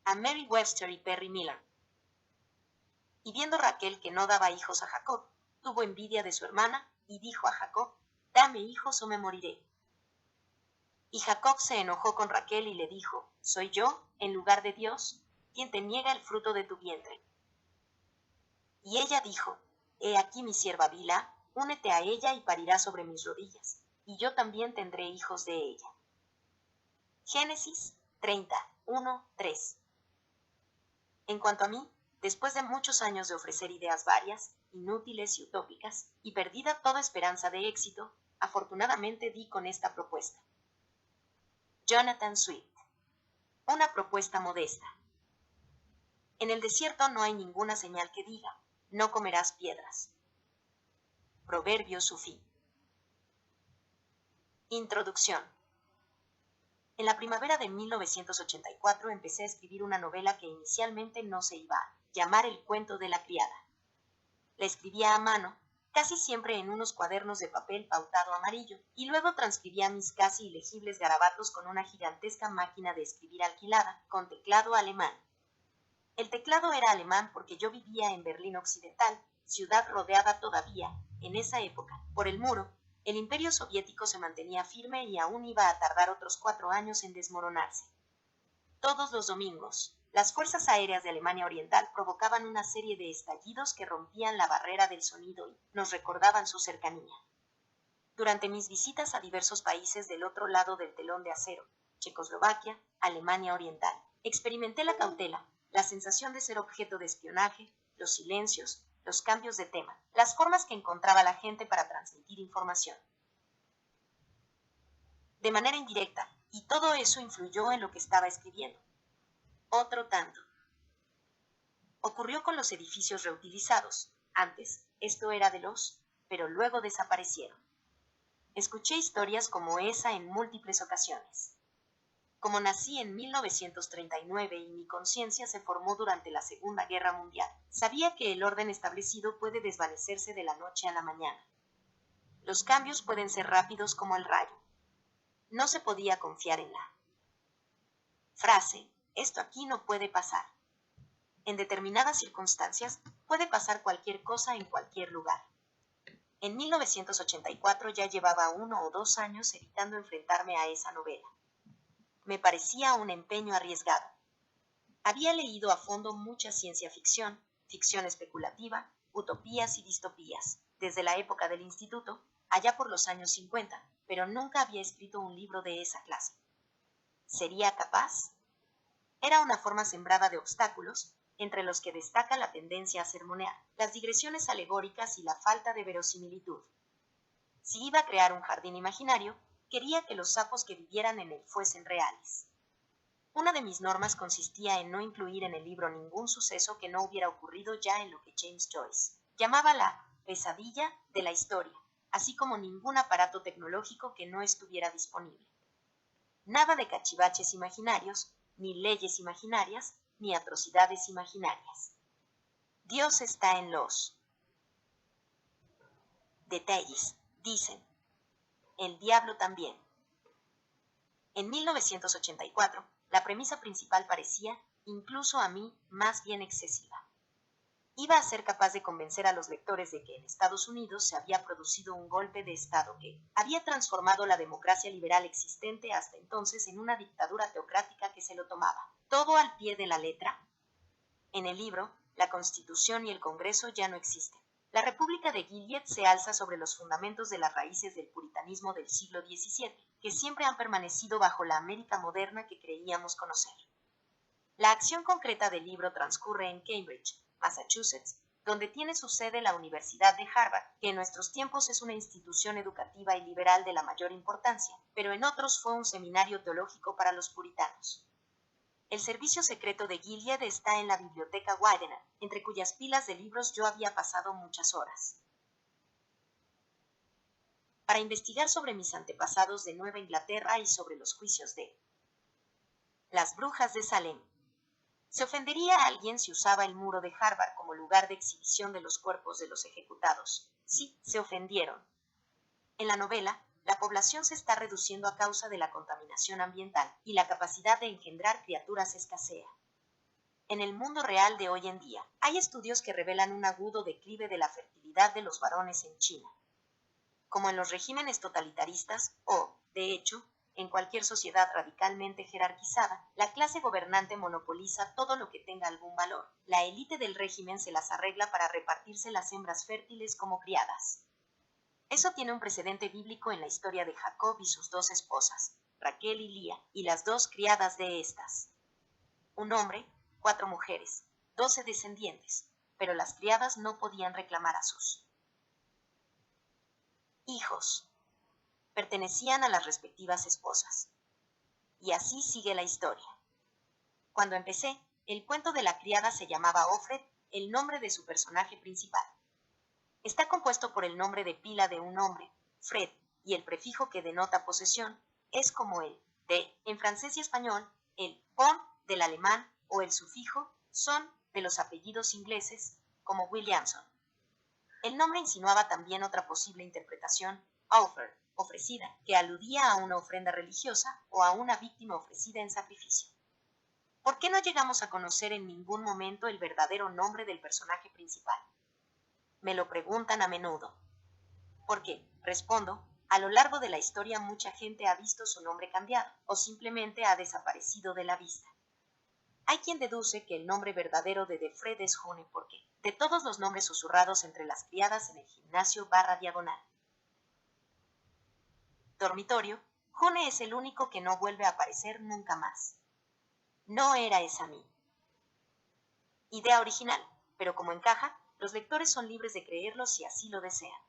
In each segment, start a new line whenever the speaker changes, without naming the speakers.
a Mary Webster y Perry Miller. Y viendo Raquel que no daba hijos a Jacob, tuvo envidia de su hermana y dijo a Jacob: dame hijos o me moriré. Y Jacob se enojó con Raquel y le dijo: ¿soy yo, en lugar de Dios, quien te niega el fruto de tu vientre? Y ella dijo: he aquí mi sierva Bilha, únete a ella y parirá sobre mis rodillas, y yo también tendré hijos de ella. Génesis 30:1-3. En cuanto a mí, después de muchos años de ofrecer ideas varias, inútiles y utópicas, y perdida toda esperanza de éxito, afortunadamente di con esta propuesta. Jonathan Swift. Una propuesta modesta. En el desierto no hay ninguna señal que diga: no comerás piedras. Proverbio sufí. Introducción. En la primavera de 1984 empecé a escribir una novela que inicialmente no se iba a llamar El cuento de la criada. La escribía a mano, casi siempre en unos cuadernos de papel pautado amarillo, y luego transcribía mis casi ilegibles garabatos con una gigantesca máquina de escribir alquilada, con teclado alemán. El teclado era alemán porque yo vivía en Berlín Occidental, ciudad rodeada todavía, en esa época, por el muro. El Imperio Soviético se mantenía firme y aún iba a tardar otros 4 años en desmoronarse. Todos los domingos, las fuerzas aéreas de Alemania Oriental provocaban una serie de estallidos que rompían la barrera del sonido y nos recordaban su cercanía. Durante mis visitas a diversos países del otro lado del telón de acero, Checoslovaquia, Alemania Oriental, experimenté la cautela, la sensación de ser objeto de espionaje, los silencios, los cambios de tema, las formas que encontraba la gente para transmitir información. De manera indirecta, y todo eso influyó en lo que estaba escribiendo. Otro tanto. Ocurrió con los edificios reutilizados. Antes, esto era de los, pero luego desaparecieron. Escuché historias como esa en múltiples ocasiones. Como nací en 1939 y mi conciencia se formó durante la Segunda Guerra Mundial, sabía que el orden establecido puede desvanecerse de la noche a la mañana. Los cambios pueden ser rápidos como el rayo. No se podía confiar en la frase: esto aquí no puede pasar. En determinadas circunstancias, puede pasar cualquier cosa en cualquier lugar. En 1984 ya llevaba 1 o 2 años evitando enfrentarme a esa novela. Me parecía un empeño arriesgado. Había leído a fondo mucha ciencia ficción, ficción especulativa, utopías y distopías, desde la época del instituto, allá por los años 50, pero nunca había escrito un libro de esa clase. ¿Sería capaz? Era una forma sembrada de obstáculos, entre los que destaca la tendencia a sermonear, las digresiones alegóricas y la falta de verosimilitud. Si iba a crear un jardín imaginario, quería que los sapos que vivieran en él fuesen reales. Una de mis normas consistía en no incluir en el libro ningún suceso que no hubiera ocurrido ya en lo que James Joyce llamaba la pesadilla de la historia, así como ningún aparato tecnológico que no estuviera disponible. Nada de cachivaches imaginarios, ni leyes imaginarias, ni atrocidades imaginarias. Dios está en los detalles, dicen. El diablo también. En 1984, la premisa principal parecía, incluso a mí, más bien excesiva. Iba a ser capaz de convencer a los lectores de que en Estados Unidos se había producido un golpe de Estado que había transformado la democracia liberal existente hasta entonces en una dictadura teocrática que se lo tomaba todo al pie de la letra. En el libro, la Constitución y el Congreso ya no existen. La República de Gilead se alza sobre los fundamentos de las raíces del puritanismo del siglo XVII, que siempre han permanecido bajo la América moderna que creíamos conocer. La acción concreta del libro transcurre en Cambridge, Massachusetts, donde tiene su sede la Universidad de Harvard, que en nuestros tiempos es una institución educativa y liberal de la mayor importancia, pero en otros fue un seminario teológico para los puritanos. El servicio secreto de Gilead está en la biblioteca Widener, entre cuyas pilas de libros yo había pasado muchas horas. Para investigar sobre mis antepasados de Nueva Inglaterra y sobre los juicios de las brujas de Salem. ¿Se ofendería a alguien si usaba el muro de Harvard como lugar de exhibición de los cuerpos de los ejecutados? Sí, se ofendieron. En la novela, la población se está reduciendo a causa de la contaminación ambiental y la capacidad de engendrar criaturas escasea. En el mundo real de hoy en día, hay estudios que revelan un agudo declive de la fertilidad de los varones en China. Como en los regímenes totalitaristas o, de hecho, en cualquier sociedad radicalmente jerarquizada, la clase gobernante monopoliza todo lo que tenga algún valor. La élite del régimen se las arregla para repartirse las hembras fértiles como criadas. Eso tiene un precedente bíblico en la historia de Jacob y sus dos esposas, Raquel y Lía, y las dos criadas de estas. Un hombre, 4 mujeres, 12 descendientes, pero las criadas no podían reclamar a sus hijos. Pertenecían a las respectivas esposas. Y así sigue la historia. Cuando empecé, el cuento de la criada se llamaba Offred, el nombre de su personaje principal. Está compuesto por el nombre de pila de un hombre, Fred, y el prefijo que denota posesión es como el de en francés y español, el pon del alemán o el sufijo son de los apellidos ingleses, como Williamson. El nombre insinuaba también otra posible interpretación, offer, ofrecida, que aludía a una ofrenda religiosa o a una víctima ofrecida en sacrificio. ¿Por qué no llegamos a conocer en ningún momento el verdadero nombre del personaje principal? Me lo preguntan a menudo. Porque, respondo, a lo largo de la historia mucha gente ha visto su nombre cambiado o simplemente ha desaparecido de la vista. Hay quien deduce que el nombre verdadero de Defred es June porque, de todos los nombres susurrados entre las criadas en el gimnasio /diagonal dormitorio, June es el único que no vuelve a aparecer nunca más. No era esa mi idea original, pero como encaja, los lectores son libres de creerlo si así lo desean.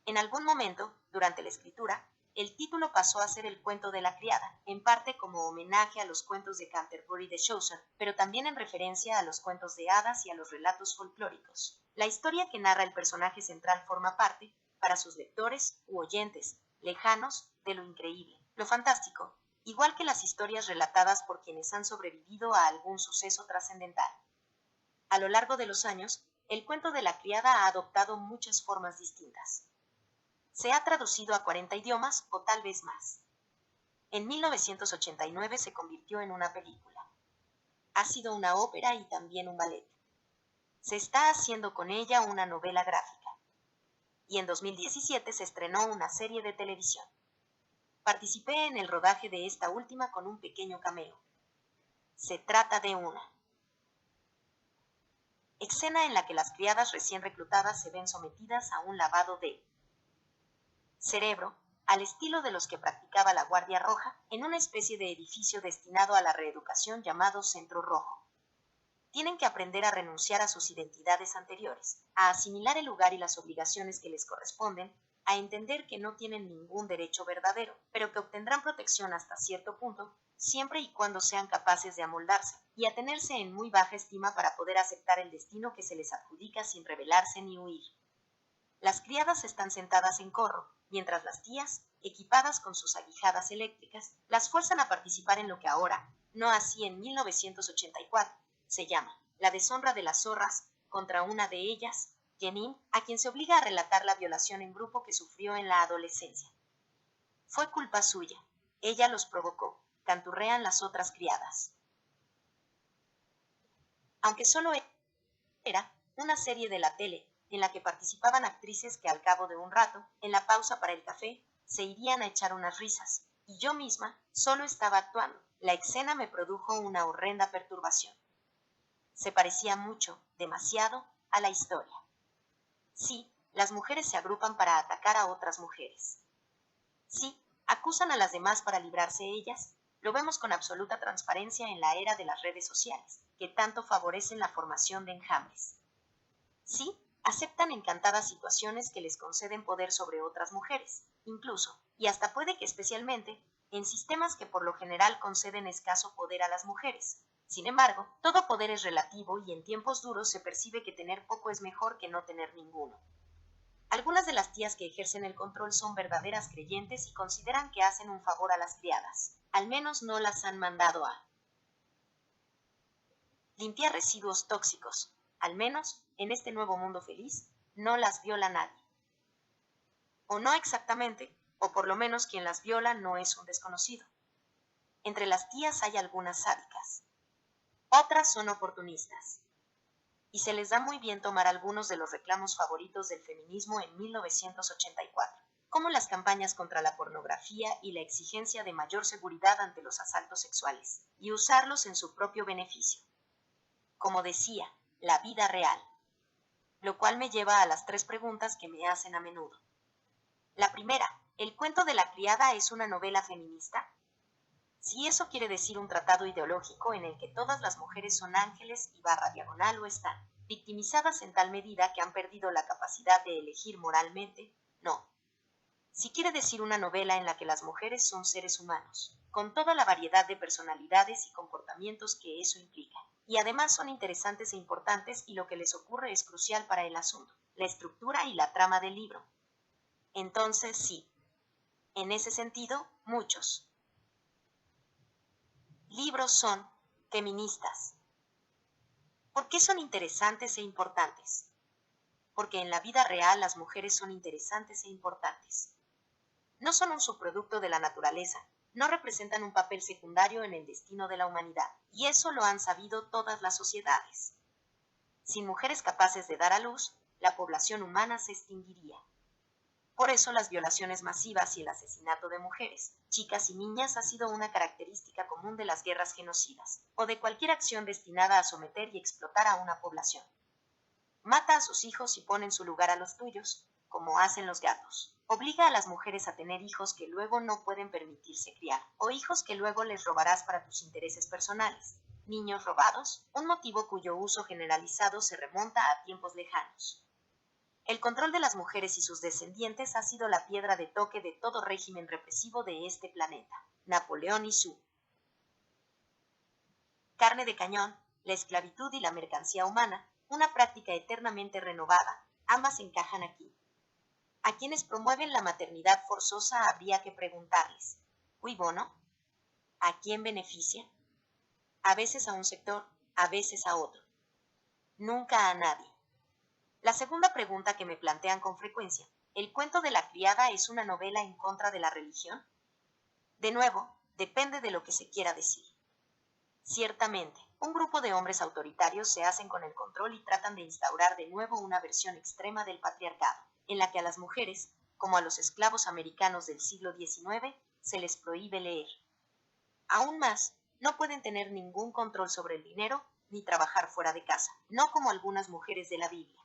En algún momento, durante la escritura, el título pasó a ser El cuento de la criada, en parte como homenaje a los cuentos de Canterbury de Chaucer, pero también en referencia a los cuentos de hadas y a los relatos folclóricos. La historia que narra el personaje central forma parte, para sus lectores u oyentes, lejanos, de lo increíble, lo fantástico, igual que las historias relatadas por quienes han sobrevivido a algún suceso trascendental. A lo largo de los años, el cuento de la criada ha adoptado muchas formas distintas. Se ha traducido a 40 idiomas o tal vez más. En 1989 se convirtió en una película. Ha sido una ópera y también un ballet. Se está haciendo con ella una novela gráfica. Y en 2017 se estrenó una serie de televisión. Participé en el rodaje de esta última con un pequeño cameo. Se trata de una escena en la que las criadas recién reclutadas se ven sometidas a un lavado de cerebro, al estilo de los que practicaba la Guardia Roja, en una especie de edificio destinado a la reeducación llamado Centro Rojo. Tienen que aprender a renunciar a sus identidades anteriores, a asimilar el lugar y las obligaciones que les corresponden, a entender que no tienen ningún derecho verdadero, pero que obtendrán protección hasta cierto punto, siempre y cuando sean capaces de amoldarse, y a tenerse en muy baja estima para poder aceptar el destino que se les adjudica sin rebelarse ni huir. Las criadas están sentadas en corro, mientras las tías, equipadas con sus aguijadas eléctricas, las fuerzan a participar en lo que ahora, no así en 1984, se llama la deshonra de las zorras contra una de ellas, Jenin, a quien se obliga a relatar la violación en grupo que sufrió en la adolescencia. Fue culpa suya, ella los provocó, canturrean las otras criadas. Aunque solo era una serie de la tele, en la que participaban actrices que al cabo de un rato, en la pausa para el café, se irían a echar unas risas, y yo misma solo estaba actuando. La escena me produjo una horrenda perturbación. Se parecía mucho, demasiado, a la historia. Sí, las mujeres se agrupan para atacar a otras mujeres. Sí, acusan a las demás para librarse ellas. Lo vemos con absoluta transparencia en la era de las redes sociales, que tanto favorecen la formación de enjambres. Sí, aceptan encantadas situaciones que les conceden poder sobre otras mujeres, incluso, y hasta puede que especialmente, en sistemas que por lo general conceden escaso poder a las mujeres. Sin embargo, todo poder es relativo y en tiempos duros se percibe que tener poco es mejor que no tener ninguno. Algunas de las tías que ejercen el control son verdaderas creyentes y consideran que hacen un favor a las criadas. Al menos no las han mandado a limpiar residuos tóxicos. Al menos, en este nuevo mundo feliz, no las viola nadie. O no exactamente, o por lo menos quien las viola no es un desconocido. Entre las tías hay algunas sádicas. Otras son oportunistas. Y se les da muy bien tomar algunos de los reclamos favoritos del feminismo en 1984, como las campañas contra la pornografía y la exigencia de mayor seguridad ante los asaltos sexuales, y usarlos en su propio beneficio. Como decía, la vida real. Lo cual me lleva a las 3 preguntas que me hacen a menudo. La primera, ¿el cuento de la criada es una novela feminista? Si eso quiere decir un tratado ideológico en el que todas las mujeres son ángeles y barra diagonal lo están, victimizadas en tal medida que han perdido la capacidad de elegir moralmente, no. Si quiere decir una novela en la que las mujeres son seres humanos, con toda la variedad de personalidades y comportamientos que eso implica, y además son interesantes e importantes y lo que les ocurre es crucial para el asunto, la estructura y la trama del libro. Entonces sí, en ese sentido, muchos libros son feministas. ¿Por qué son interesantes e importantes? Porque en la vida real las mujeres son interesantes e importantes. No son un subproducto de la naturaleza, no representan un papel secundario en el destino de la humanidad, y eso lo han sabido todas las sociedades. Sin mujeres capaces de dar a luz, la población humana se extinguiría. Por eso las violaciones masivas y el asesinato de mujeres, chicas y niñas ha sido una característica común de las guerras genocidas, o de cualquier acción destinada a someter y explotar a una población. Mata a sus hijos y pone en su lugar a los tuyos, como hacen los gatos. Obliga a las mujeres a tener hijos que luego no pueden permitirse criar, o hijos que luego les robarás para tus intereses personales. Niños robados, un motivo cuyo uso generalizado se remonta a tiempos lejanos. El control de las mujeres y sus descendientes ha sido la piedra de toque de todo régimen represivo de este planeta. Napoleón y su carne de cañón, la esclavitud y la mercancía humana, una práctica eternamente renovada, ambas encajan aquí. A quienes promueven la maternidad forzosa habría que preguntarles, ¿cui bono? ¿A quién beneficia? A veces a un sector, a veces a otro. Nunca a nadie. La segunda pregunta que me plantean con frecuencia, ¿el cuento de la criada es una novela en contra de la religión? De nuevo, depende de lo que se quiera decir. Ciertamente, un grupo de hombres autoritarios se hacen con el control y tratan de instaurar de nuevo una versión extrema del patriarcado, en la que a las mujeres, como a los esclavos americanos del siglo XIX, se les prohíbe leer. Aún más, no pueden tener ningún control sobre el dinero ni trabajar fuera de casa, no como algunas mujeres de la Biblia.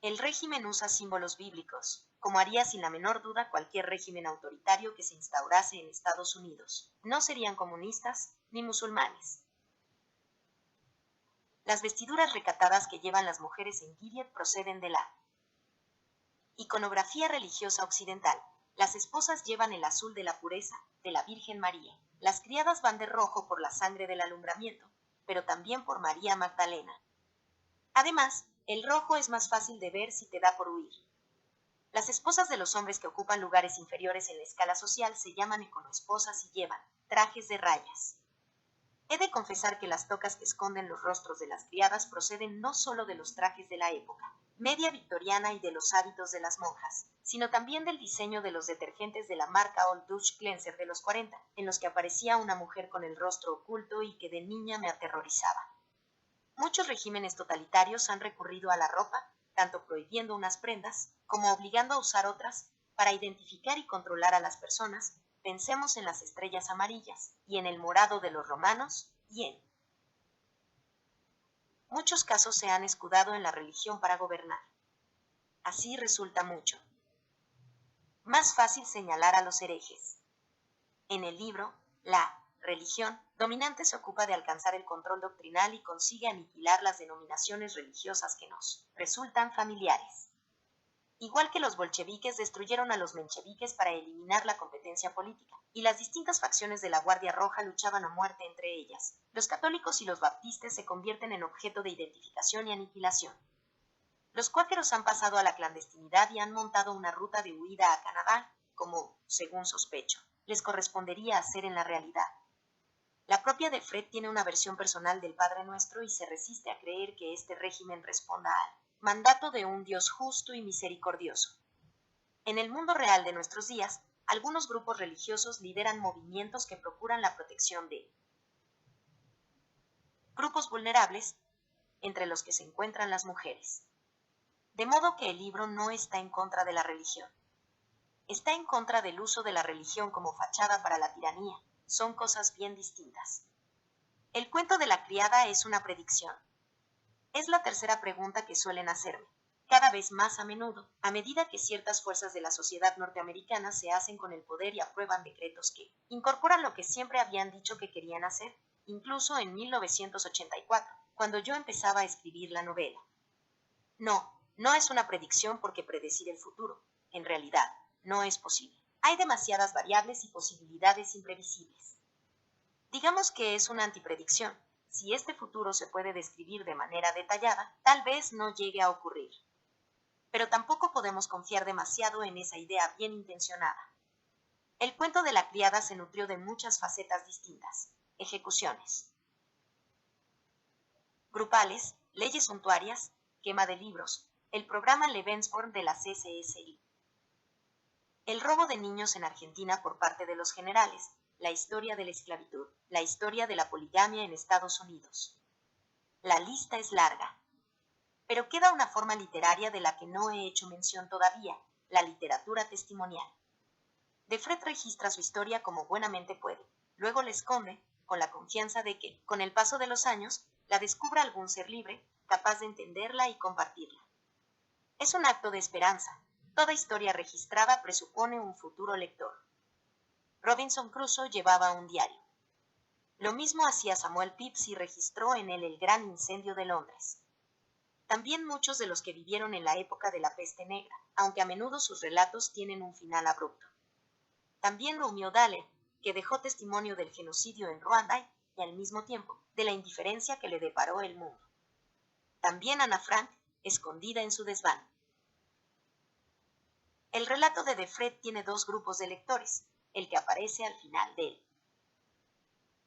El régimen usa símbolos bíblicos, como haría sin la menor duda cualquier régimen autoritario que se instaurase en Estados Unidos. No serían comunistas ni musulmanes. Las vestiduras recatadas que llevan las mujeres en Gilead proceden de la iconografía religiosa occidental. Las esposas llevan el azul de la pureza, de la Virgen María. Las criadas van de rojo por la sangre del alumbramiento, pero también por María Magdalena. Además, el rojo es más fácil de ver si te da por huir. Las esposas de los hombres que ocupan lugares inferiores en la escala social se llaman iconoesposas y llevan trajes de rayas. He de confesar que las tocas que esconden los rostros de las criadas proceden no solo de los trajes de la época media victoriana y de los hábitos de las monjas, sino también del diseño de los detergentes de la marca Old Dutch Cleanser de los 40, en los que aparecía una mujer con el rostro oculto y que de niña me aterrorizaba. Muchos regímenes totalitarios han recurrido a la ropa, tanto prohibiendo unas prendas como obligando a usar otras, para identificar y controlar a las personas. Pensemos en las estrellas amarillas y en el morado de los romanos y en muchos casos se han escudado en la religión para gobernar. Así resulta mucho más fácil señalar a los herejes. En el libro, la religión dominante se ocupa de alcanzar el control doctrinal y consigue aniquilar las denominaciones religiosas que nos resultan familiares. Igual que los bolcheviques destruyeron a los mencheviques para eliminar la competencia política, y las distintas facciones de la Guardia Roja luchaban a muerte entre ellas, los católicos y los baptistas se convierten en objeto de identificación y aniquilación. Los cuáqueros han pasado a la clandestinidad y han montado una ruta de huida a Canadá, como, según sospecho, les correspondería hacer en la realidad. La propia de Fred tiene una versión personal del Padre Nuestro y se resiste a creer que este régimen responda al mandato de un Dios justo y misericordioso. En el mundo real de nuestros días, algunos grupos religiosos lideran movimientos que procuran la protección de grupos vulnerables, entre los que se encuentran las mujeres. De modo que el libro no está en contra de la religión. Está en contra del uso de la religión como fachada para la tiranía. Son cosas bien distintas. El cuento de la criada es una predicción. Es la tercera pregunta que suelen hacerme, cada vez más a menudo, a medida que ciertas fuerzas de la sociedad norteamericana se hacen con el poder y aprueban decretos que incorporan lo que siempre habían dicho que querían hacer, incluso en 1984, cuando yo empezaba a escribir la novela. No es una predicción porque predecir el futuro, en realidad, no es posible. Hay demasiadas variables y posibilidades imprevisibles. Digamos que es una antipredicción. Si este futuro se puede describir de manera detallada, tal vez no llegue a ocurrir. Pero tampoco podemos confiar demasiado en esa idea bien intencionada. El cuento de la criada se nutrió de muchas facetas distintas. Ejecuciones grupales, leyes suntuarias, quema de libros, el programa Lebensborn de la CCSI. El robo de niños en Argentina por parte de los generales, la historia de la esclavitud, la historia de la poligamia en Estados Unidos. La lista es larga. Pero queda una forma literaria de la que no he hecho mención todavía, la literatura testimonial. Defred registra su historia como buenamente puede, luego la esconde, con la confianza de que, con el paso de los años, la descubra algún ser libre, capaz de entenderla y compartirla. Es un acto de esperanza. Toda historia registrada presupone un futuro lector. Robinson Crusoe llevaba un diario. Lo mismo hacía Samuel Pepys y registró en él el gran incendio de Londres. También muchos de los que vivieron en la época de la peste negra, aunque a menudo sus relatos tienen un final abrupto. También Romeo Dallaire, que dejó testimonio del genocidio en Ruanda y al mismo tiempo de la indiferencia que le deparó el mundo. También Ana Frank, escondida en su desván. El relato de Defred tiene dos grupos de lectores, el que aparece al final del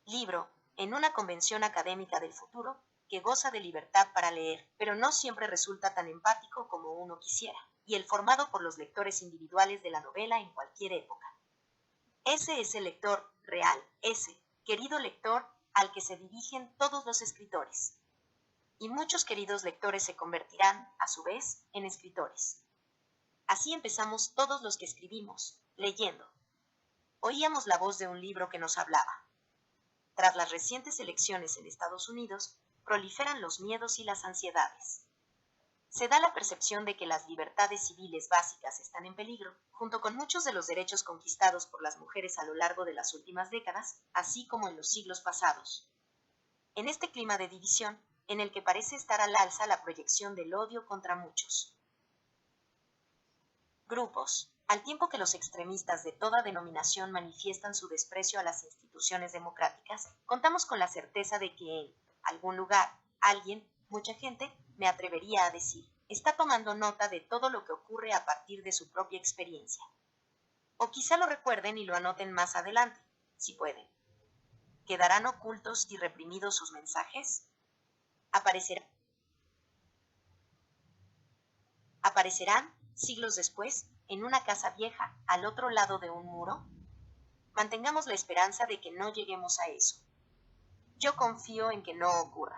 libro, en una convención académica del futuro, que goza de libertad para leer, pero no siempre resulta tan empático como uno quisiera, y el formado por los lectores individuales de la novela en cualquier época. Ese es el lector real, ese, querido lector, al que se dirigen todos los escritores. Y muchos queridos lectores se convertirán, a su vez, en escritores. Así empezamos todos los que escribimos, leyendo. Oíamos la voz de un libro que nos hablaba. Tras las recientes elecciones en Estados Unidos, proliferan los miedos y las ansiedades. Se da la percepción de que las libertades civiles básicas están en peligro, junto con muchos de los derechos conquistados por las mujeres a lo largo de las últimas décadas, así como en los siglos pasados. En este clima de división, en el que parece estar al alza la proyección del odio contra muchos grupos, al tiempo que los extremistas de toda denominación manifiestan su desprecio a las instituciones democráticas, contamos con la certeza de que en algún lugar, alguien, mucha gente, me atrevería a decir, está tomando nota de todo lo que ocurre a partir de su propia experiencia. O quizá lo recuerden y lo anoten más adelante, si pueden. ¿Quedarán ocultos y reprimidos sus mensajes? ¿Aparecerán, siglos después, en una casa vieja, al otro lado de un muro? Mantengamos la esperanza de que no lleguemos a eso. Yo confío en que no ocurra.